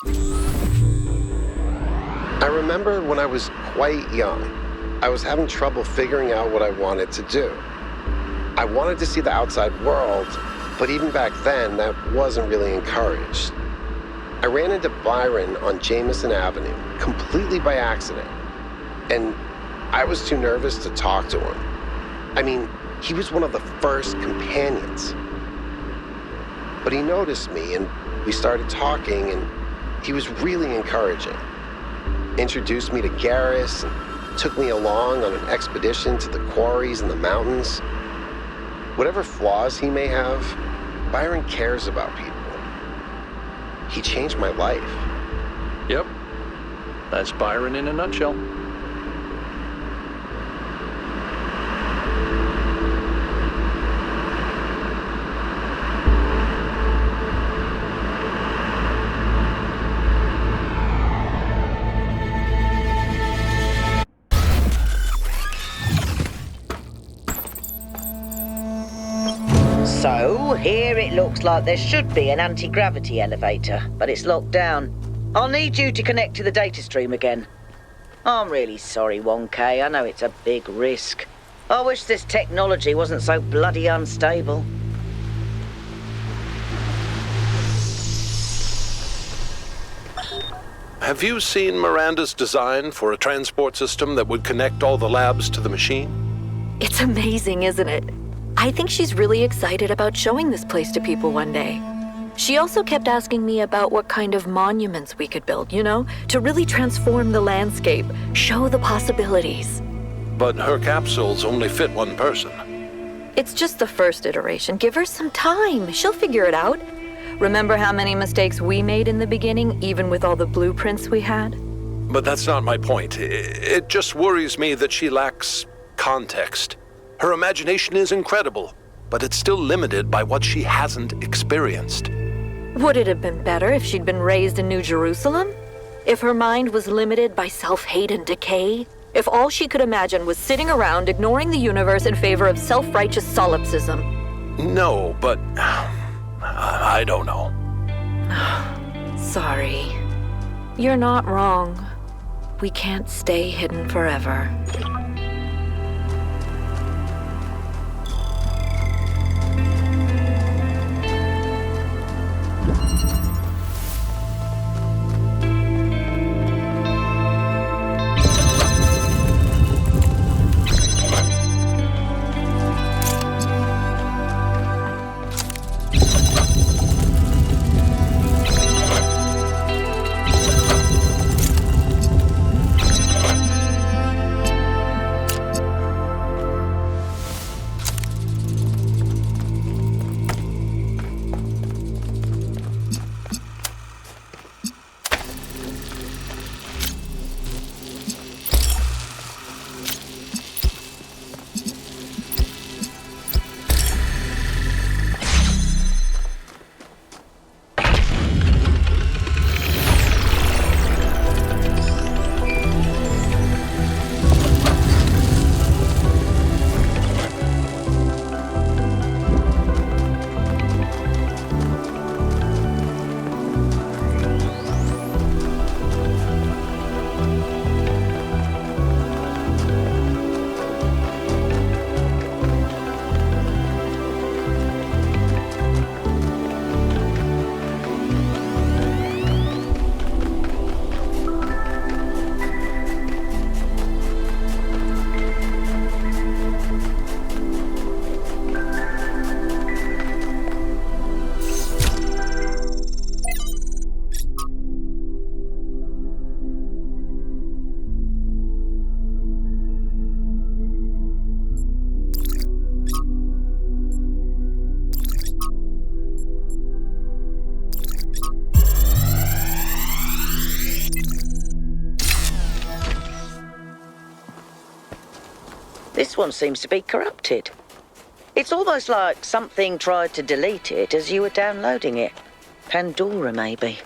I remember when I was quite young, I was having trouble figuring out what I wanted to do. I wanted to see the outside world, but even back then, that wasn't really encouraged. I ran into Byron on Jameson Avenue, completely by accident, and I was too nervous to talk to him. I mean, he was one of the first companions. But he noticed me, and we started talking, and he was really encouraging. Introduced me to Garrus, and took me along on an expedition to the quarries in the mountains. Whatever flaws he may have, Byron cares about people. He changed my life. Yep. That's Byron in a nutshell. So, here it looks like there should be an anti-gravity elevator, but it's locked down. I'll need you to connect to the data stream again. I'm really sorry, 1K. I know it's a big risk. I wish this technology wasn't so bloody unstable. Have you seen Miranda's design for a transport system that would connect all the labs to the machine? It's amazing, isn't it? I think she's really excited about showing this place to people one day. She also kept asking me about what kind of monuments we could build, to really transform the landscape, show the possibilities. But her capsules only fit one person. It's just the first iteration. Give her some time. She'll figure it out. Remember how many mistakes we made in the beginning, even with all the blueprints we had? But that's not my point. It just worries me that she lacks context. Her imagination is incredible, but it's still limited by what she hasn't experienced. Would it have been better if she'd been raised in New Jerusalem? If her mind was limited by self-hate and decay? If all she could imagine was sitting around ignoring the universe in favor of self-righteous solipsism? No, but I don't know. Sorry. You're not wrong. We can't stay hidden forever. This one seems to be corrupted. It's almost like something tried to delete it as you were downloading it. Pandora, maybe.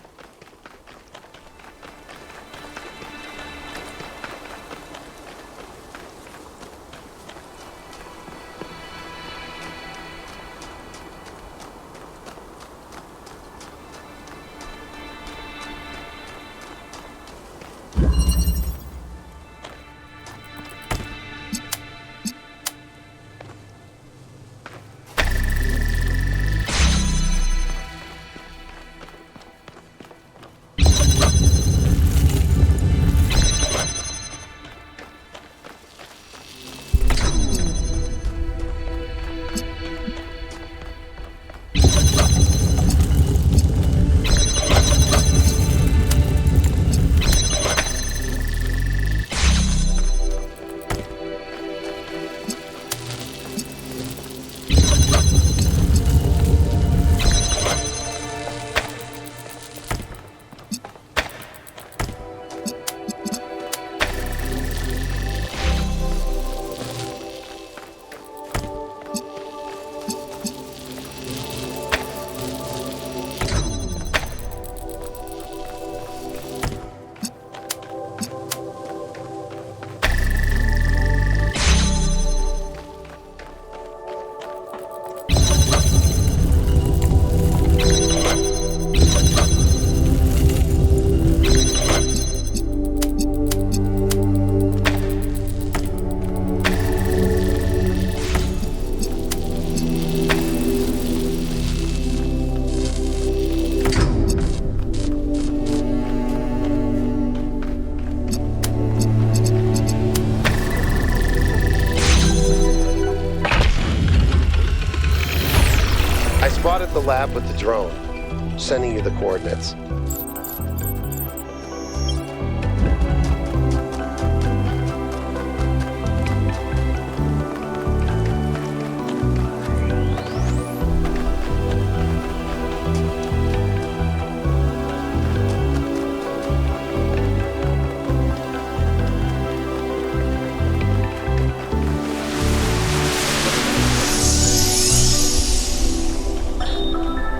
with the drone, sending you the coordinates.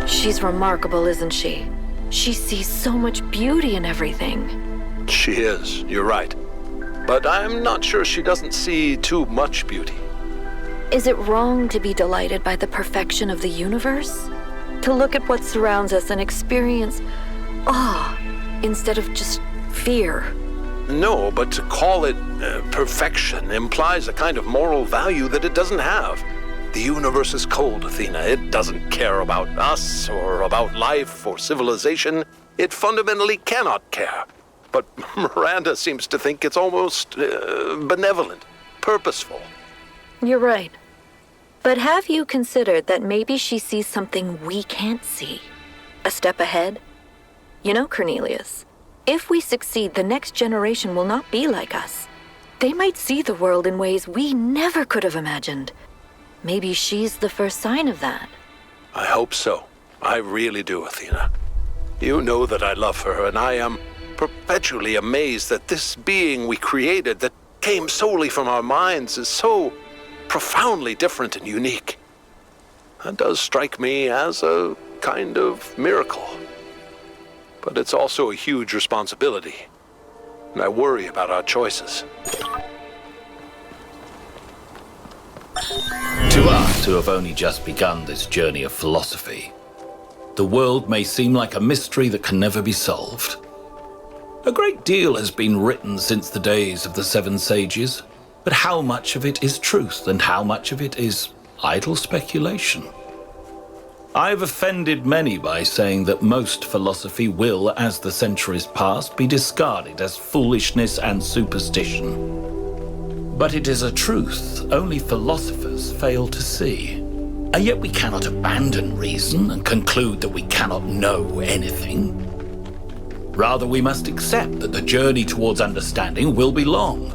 She's remarkable, isn't she? She sees so much beauty in everything. She is, you're right. But I'm not sure she doesn't see too much beauty. Is it wrong to be delighted by the perfection of the universe? To look at what surrounds us and experience awe instead of just fear? No, but to call it perfection implies a kind of moral value that it doesn't have. The universe is cold, Athena. It doesn't care about us or about life or civilization. It fundamentally cannot care. But Miranda seems to think it's almost benevolent, purposeful. You're right. But have you considered that maybe she sees something we can't see? A step ahead? You know, Cornelius, if we succeed, the next generation will not be like us. They might see the world in ways we never could have imagined. Maybe she's the first sign of that. I hope so. I really do, Athena. You know that I love her, and I am perpetually amazed that this being we created that came solely from our minds is so profoundly different and unique. That does strike me as a kind of miracle. But it's also a huge responsibility, and I worry about our choices. To us who have only just begun this journey of philosophy, the world may seem like a mystery that can never be solved. A great deal has been written since the days of the Seven Sages, but how much of it is truth and how much of it is idle speculation? I've offended many by saying that most philosophy will, as the centuries pass, be discarded as foolishness and superstition. But it is a truth only philosophers fail to see. And yet we cannot abandon reason and conclude that we cannot know anything. Rather, we must accept that the journey towards understanding will be long.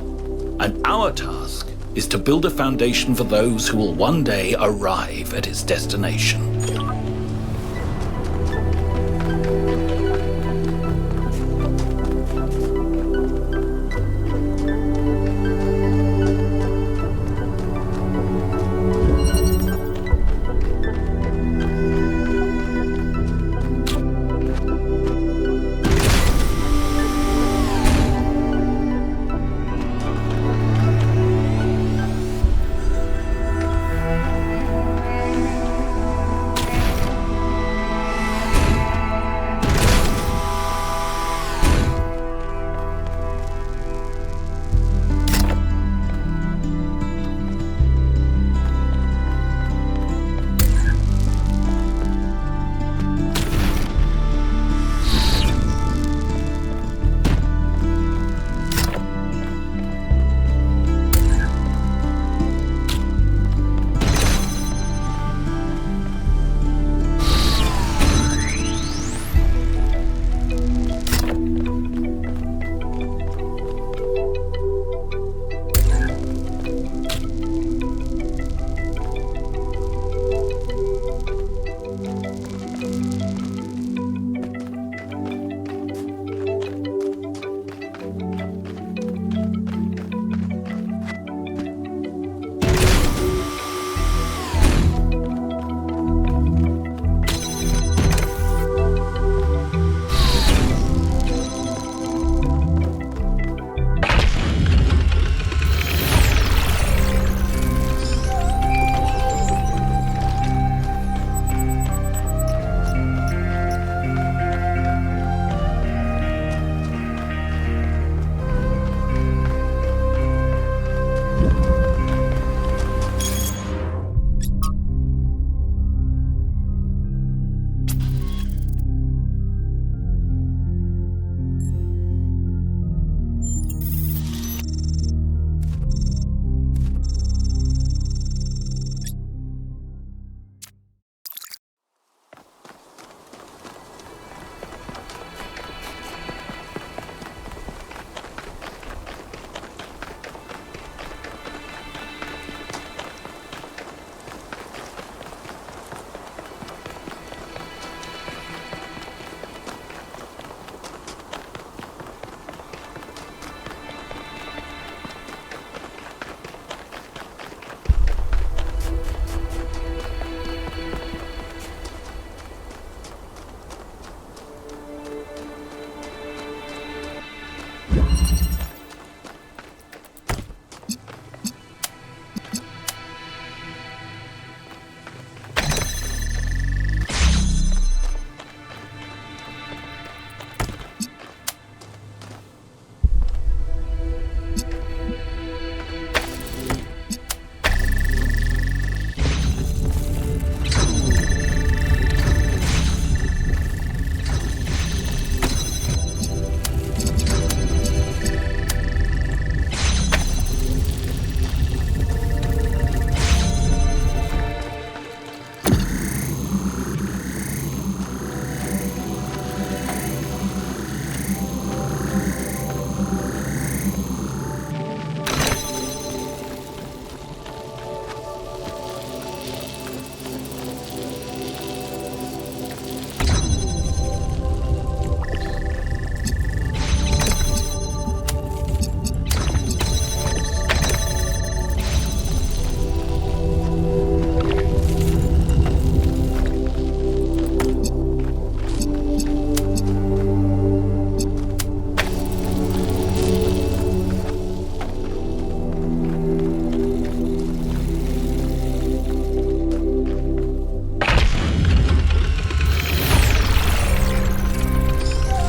And our task is to build a foundation for those who will one day arrive at its destination.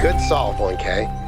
Good solve, 1K.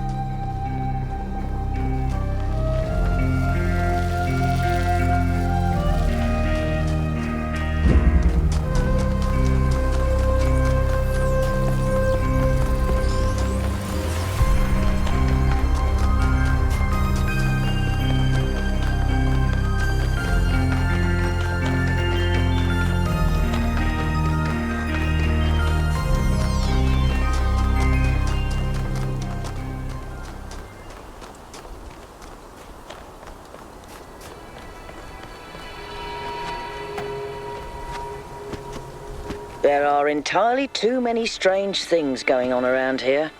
There are entirely too many strange things going on around here.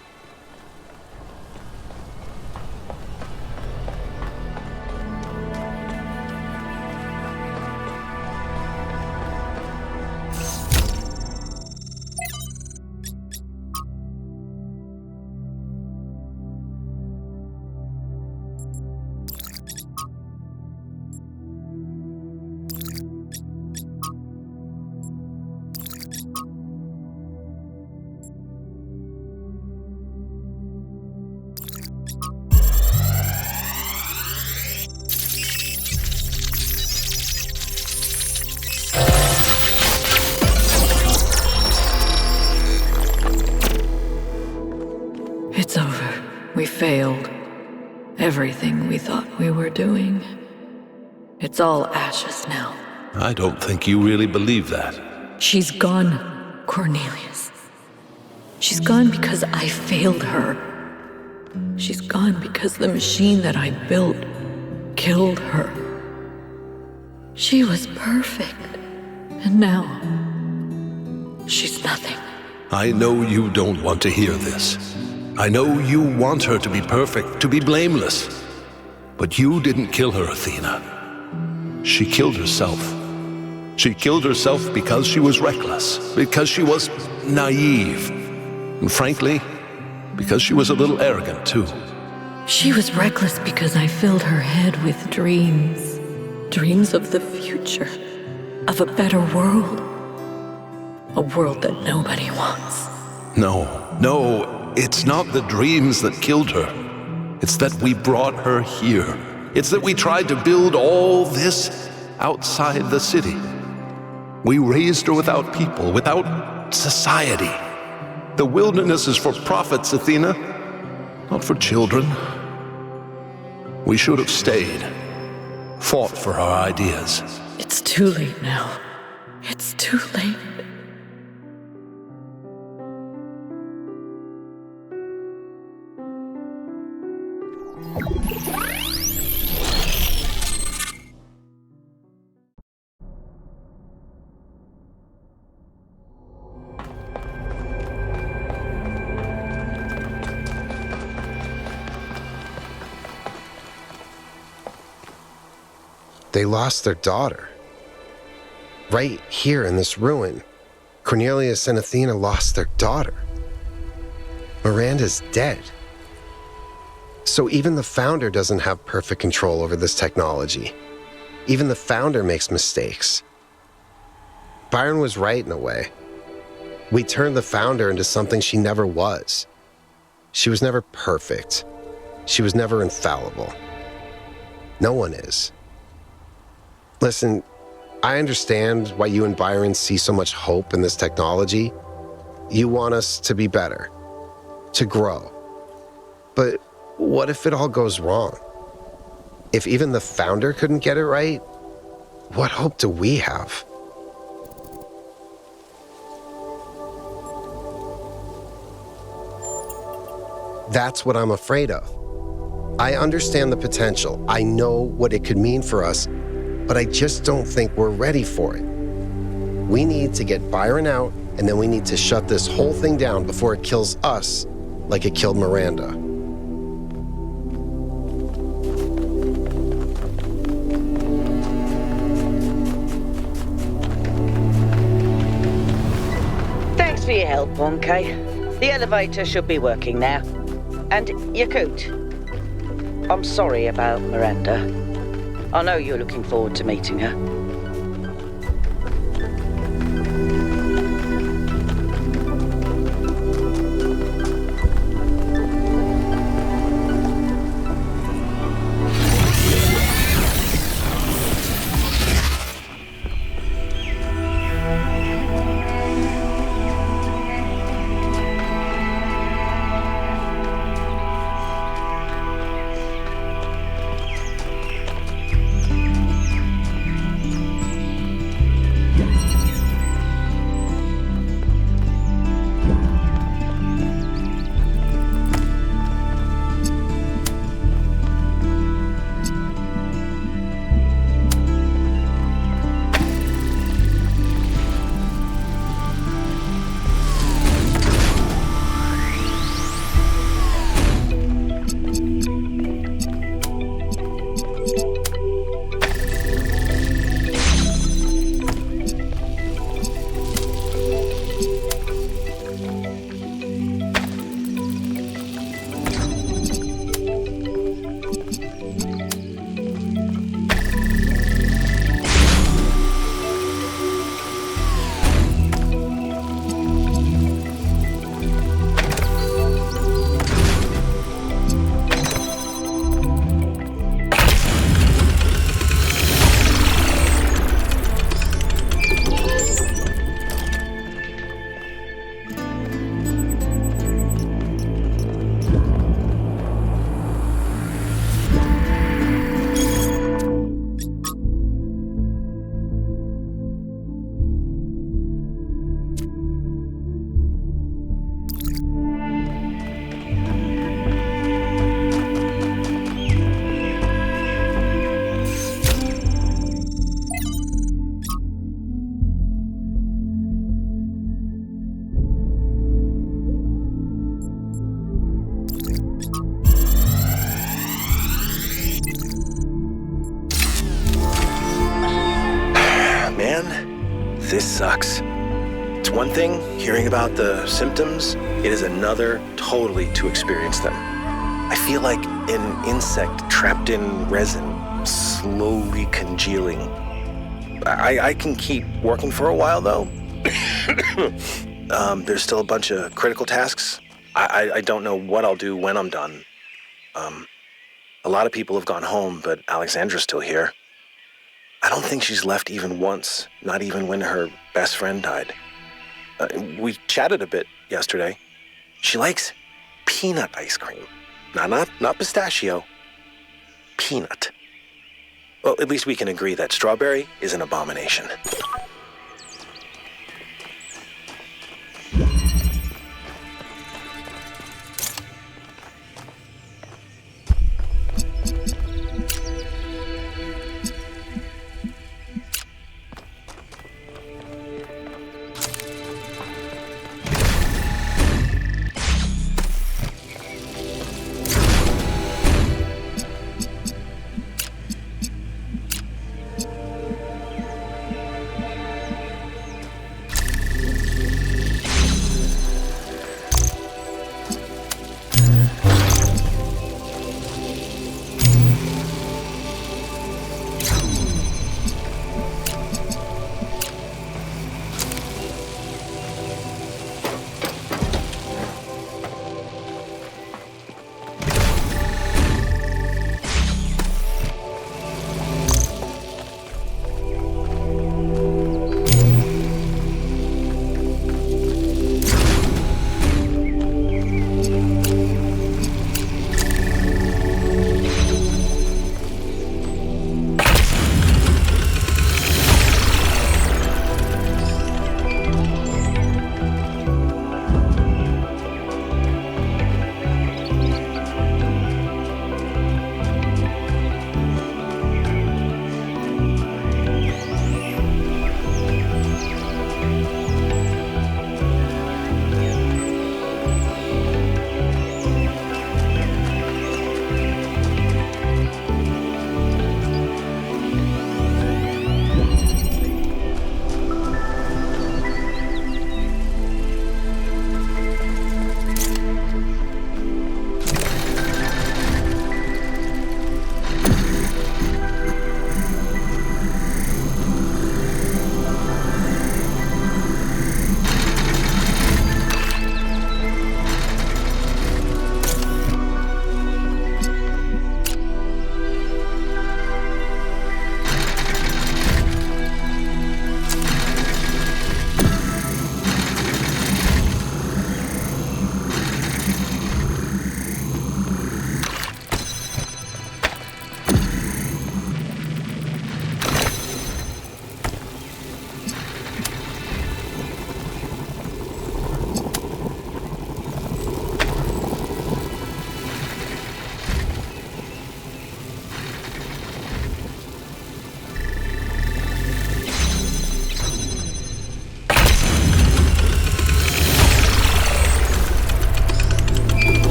It's over. We failed. Everything we thought we were doing. It's all ashes now. I don't think you really believe that. She's gone, Cornelius. She's gone because I failed her. She's gone because the machine that I built killed her. She was perfect. And now, she's nothing. I know you don't want to hear this. I know you want her to be perfect, to be blameless. But you didn't kill her, Athena. She killed herself. She killed herself because she was reckless, because she was naive, and frankly, because she was a little arrogant, too. She was reckless because I filled her head with dreams. Dreams of the future, of a better world. A world that nobody wants. No, it's not the dreams that killed her. It's that we brought her here. It's that we tried to build all this outside the city. We raised her without people, without society. The wilderness is for prophets, Athena, not for children. We should have stayed, fought for our ideas. It's too late now. It's too late. They lost their daughter. Right here in this ruin, Cornelius and Athena lost their daughter. Miranda's dead. So even the founder doesn't have perfect control over this technology. Even the founder makes mistakes. Byron was right in a way. We turned the founder into something she never was. She was never perfect. She was never infallible. No one is. Listen, I understand why you and Byron see so much hope in this technology. You want us to be better, to grow. But what if it all goes wrong? If even the founder couldn't get it right, what hope do we have? That's what I'm afraid of. I understand the potential. I know what it could mean for us, but I just don't think we're ready for it. We need to get Byron out, and then we need to shut this whole thing down before it kills us like it killed Miranda. Thanks for your help, 1K. The elevator should be working now. And Yakut, I'm sorry about Miranda. I know you're looking forward to meeting her. this sucks. It's one thing hearing about the symptoms, it is another totally to experience them. I feel like an insect trapped in resin, slowly congealing. I can keep working for a while, though. There's still a bunch of critical tasks. I don't know what I'll do when I'm done. A lot of people have gone home, but Alexandra's still here. I don't think she's left even once, not even when her best friend died. We chatted a bit yesterday. She likes peanut ice cream. Not pistachio. Peanut. Well, at least we can agree that strawberry is an abomination.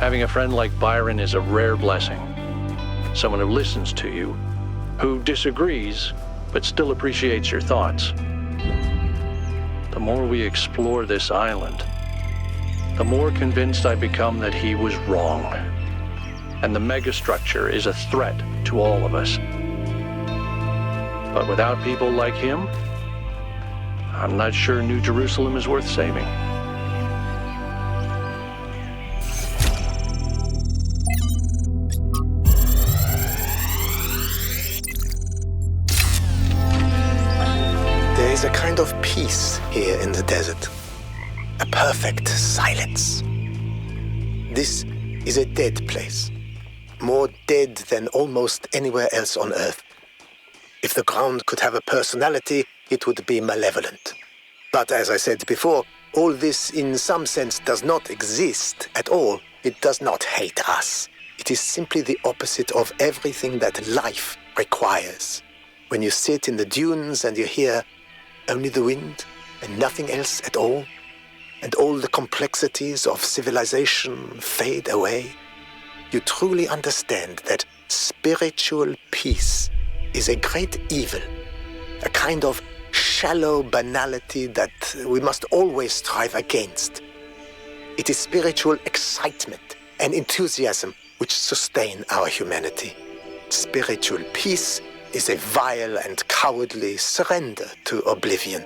Having a friend like Byron is a rare blessing. Someone who listens to you, who disagrees, but still appreciates your thoughts. The more we explore this island, the more convinced I become that he was wrong. And the megastructure is a threat to all of us. But without people like him, I'm not sure New Jerusalem is worth saving. There is a kind of peace here in the desert. A perfect silence. This is a dead place. More dead than almost anywhere else on Earth. If the ground could have a personality, it would be malevolent. But as I said before, all this in some sense does not exist at all. It does not hate us. It is simply the opposite of everything that life requires. When you sit in the dunes and you hear only the wind and nothing else at all, and all the complexities of civilization fade away, you truly understand that spiritual peace is a great evil, a kind of shallow banality that we must always strive against. It is spiritual excitement and enthusiasm which sustain our humanity. Spiritual peace is a vile and cowardly surrender to oblivion.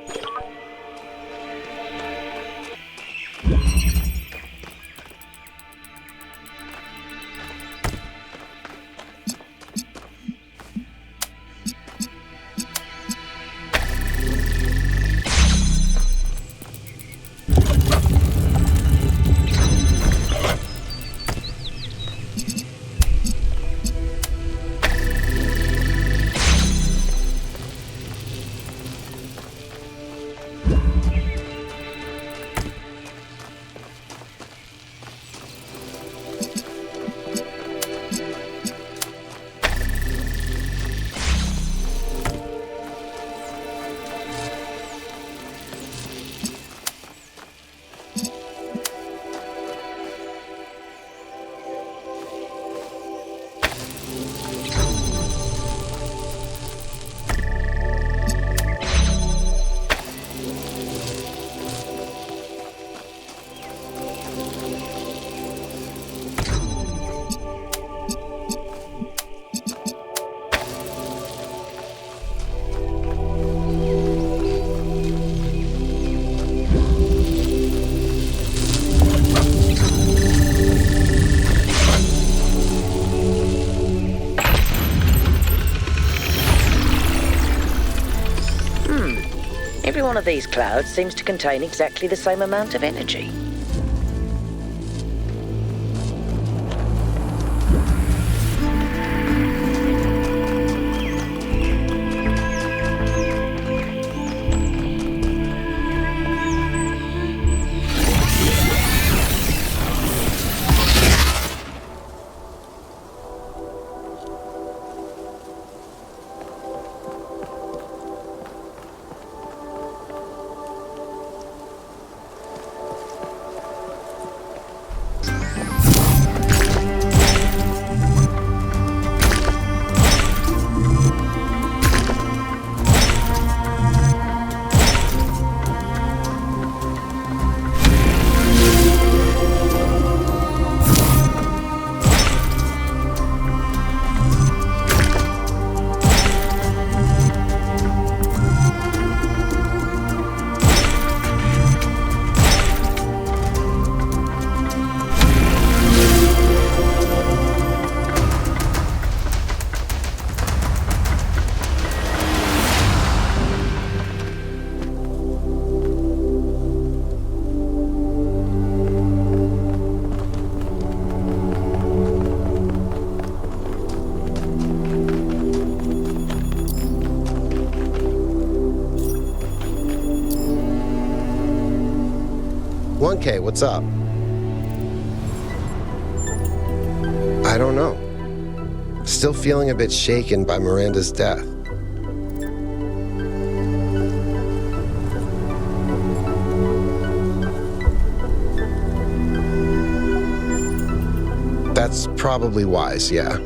Every one of these clouds seems to contain exactly the same amount of energy. Okay, what's up? I don't know. Still feeling a bit shaken by Miranda's death. That's probably wise, yeah.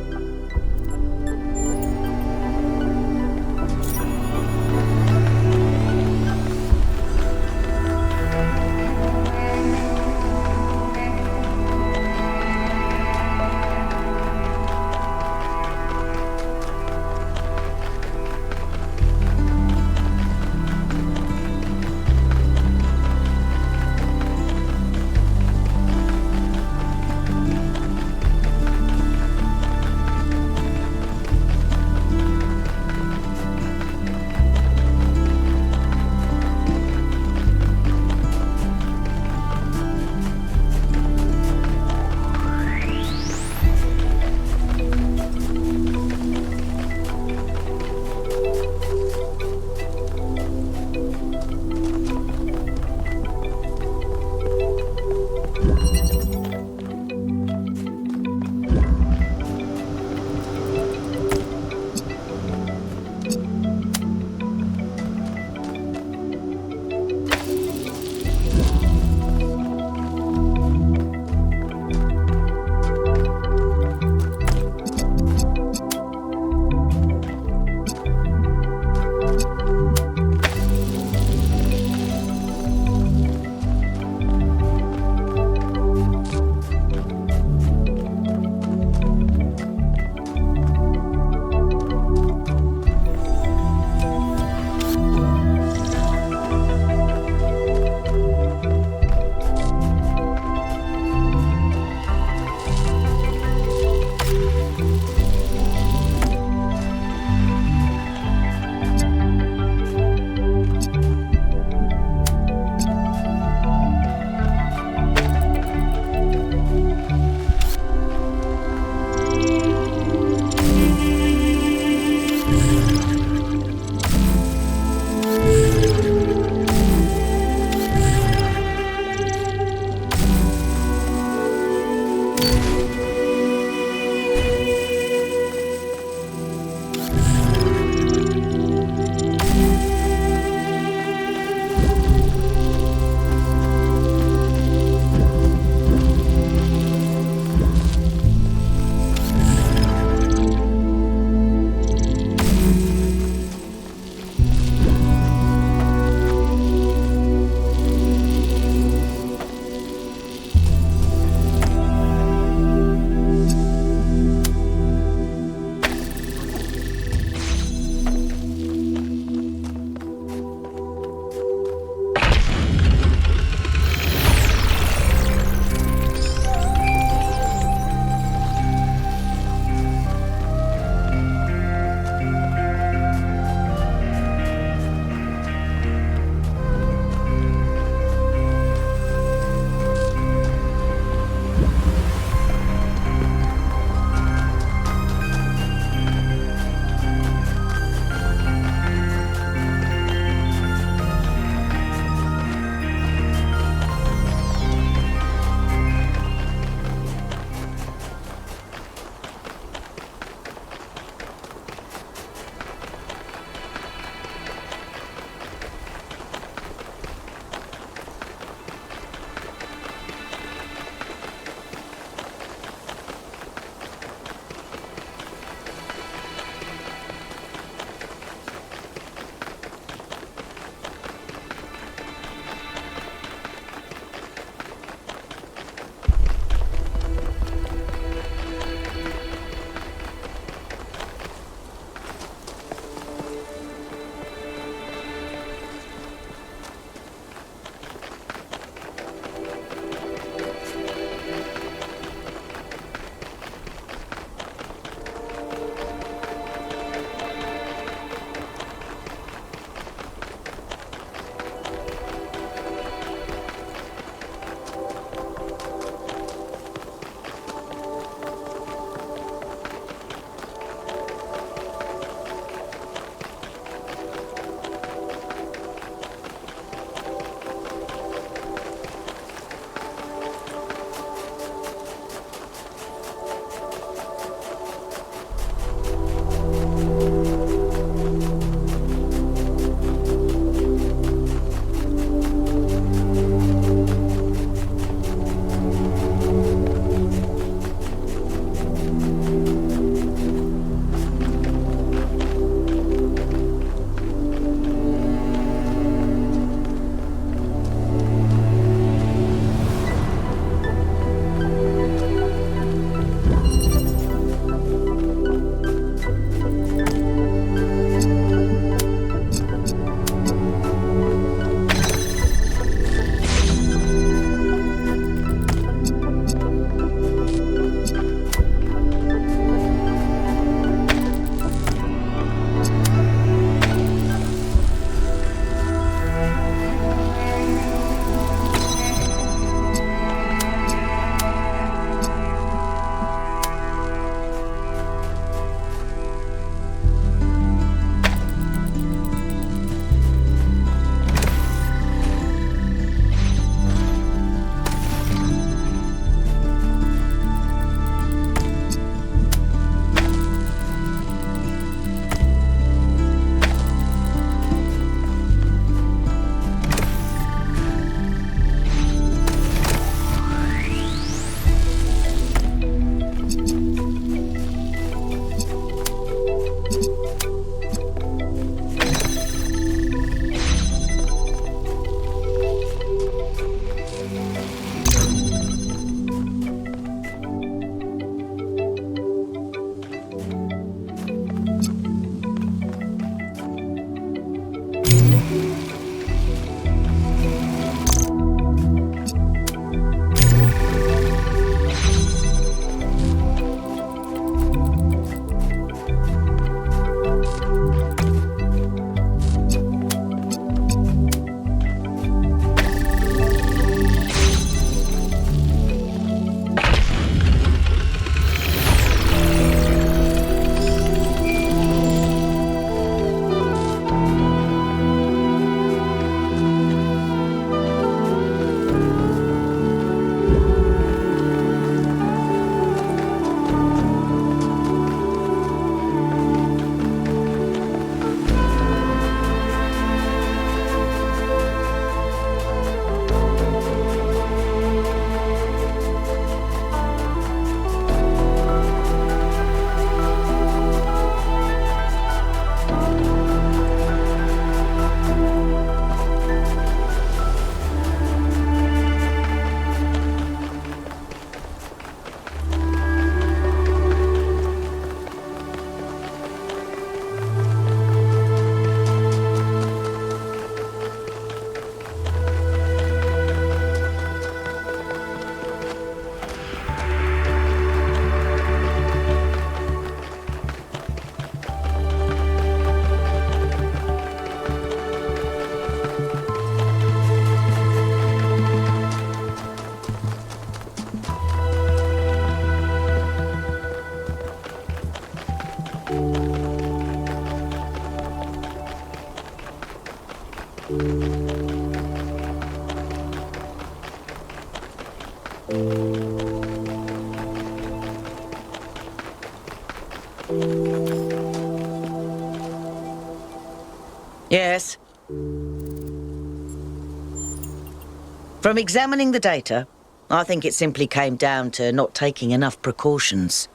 Yes. From examining the data, I think it simply came down to not taking enough precautions.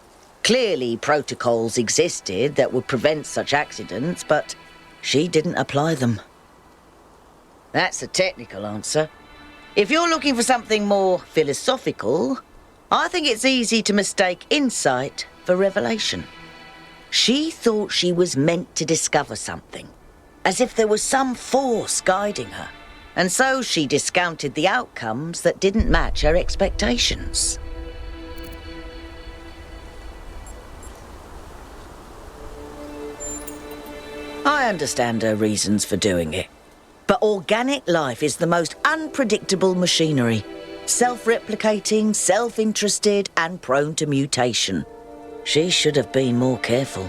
Clearly, protocols existed that would prevent such accidents, but she didn't apply them. That's a technical answer. If you're looking for something more philosophical, I think it's easy to mistake insight for revelation. She thought she was meant to discover something, as if there was some force guiding her, and so she discounted the outcomes that didn't match her expectations. I understand her reasons for doing it. But organic life is the most unpredictable machinery. Self-replicating, self-interested, and prone to mutation. She should have been more careful.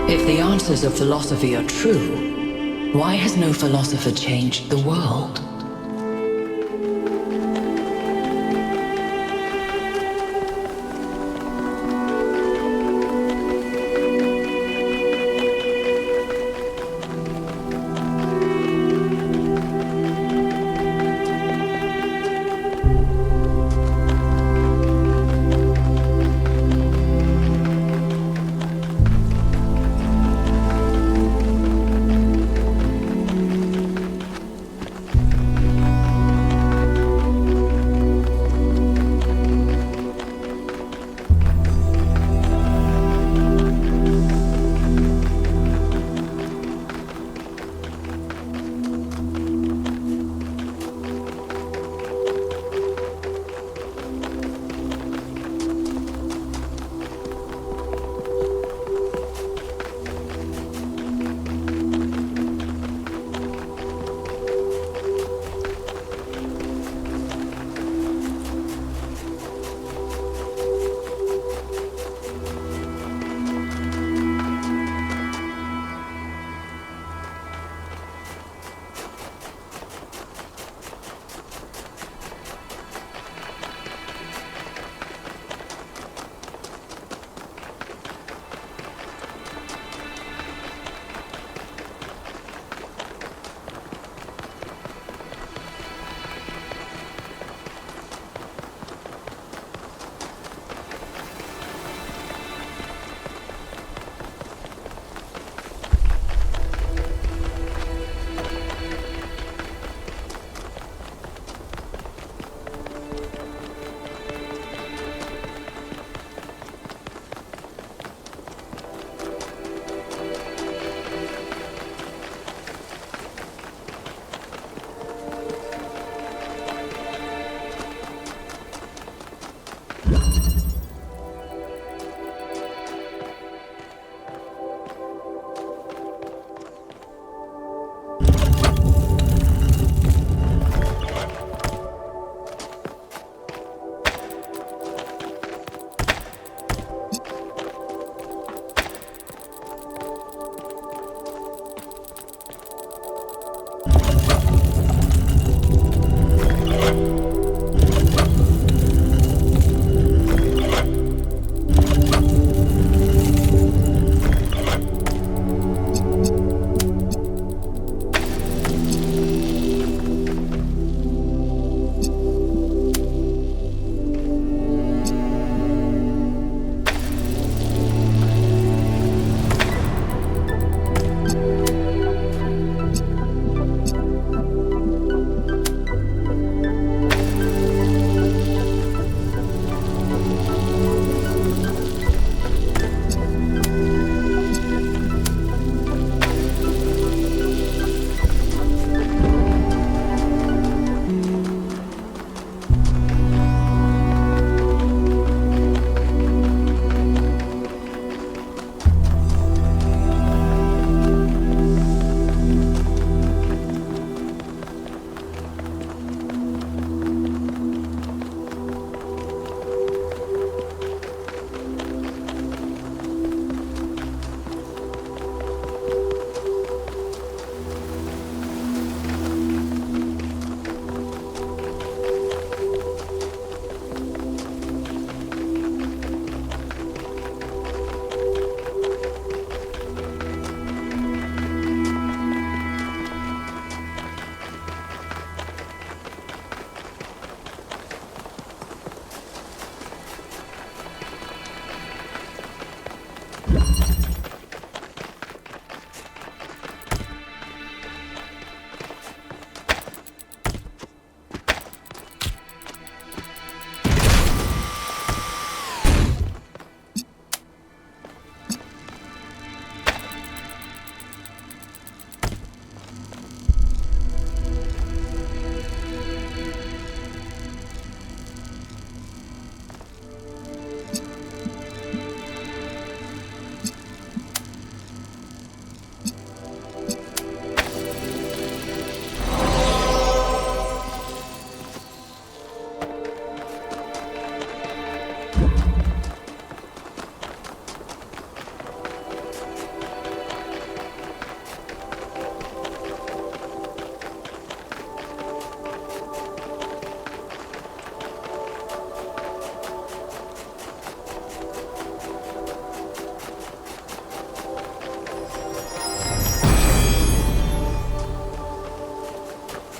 If the answers of philosophy are true, why has no philosopher changed the world?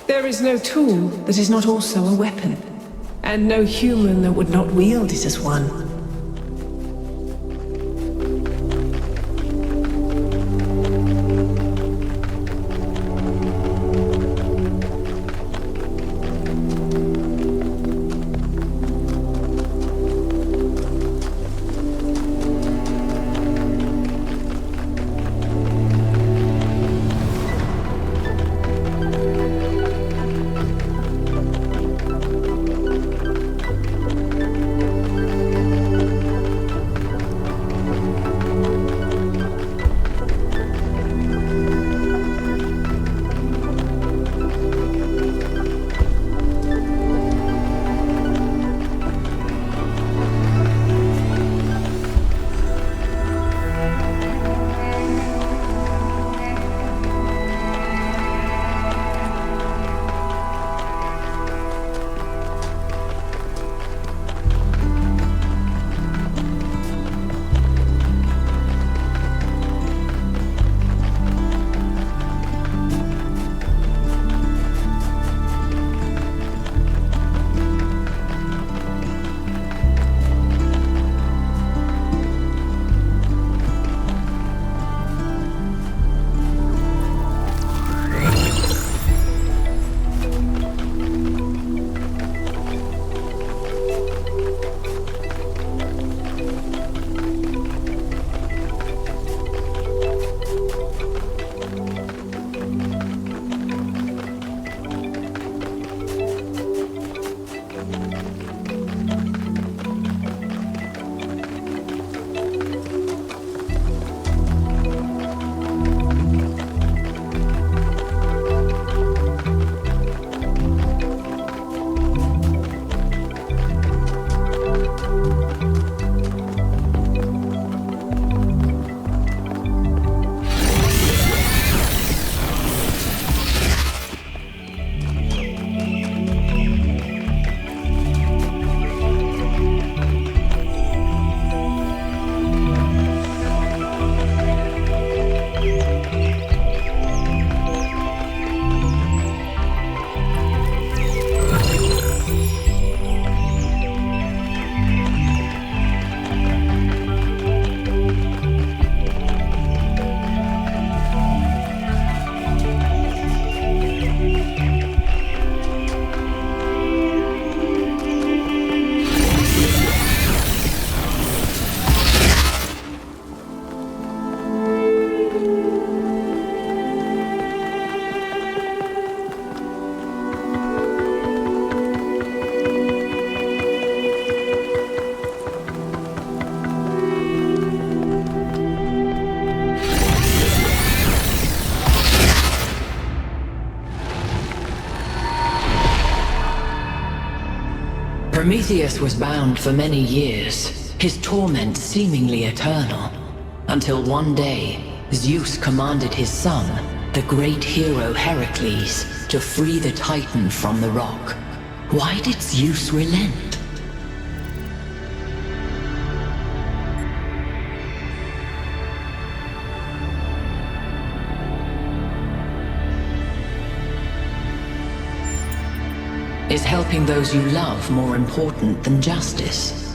There is no tool that is not also a weapon, and no human that would not wield it as one. Prometheus was bound for many years, his torment seemingly eternal, until one day, Zeus commanded his son, the great hero Heracles, to free the Titan from the rock. Why did Zeus relent? Is helping those you love more important than justice?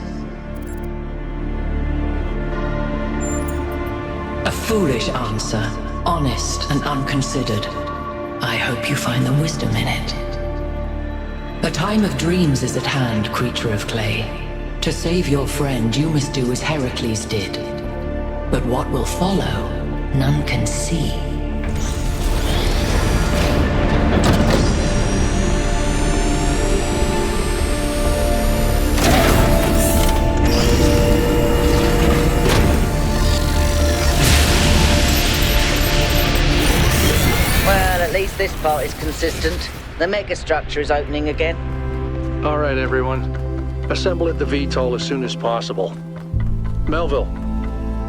A foolish answer, honest and unconsidered. I hope you find the wisdom in it. A time of dreams is at hand, creature of clay. To save your friend, you must do as Heracles did. But what will follow, none can see. This part is consistent. The megastructure is opening again. All right, everyone. Assemble at the VTOL as soon as possible. Melville,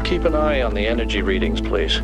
keep an eye on the energy readings, please.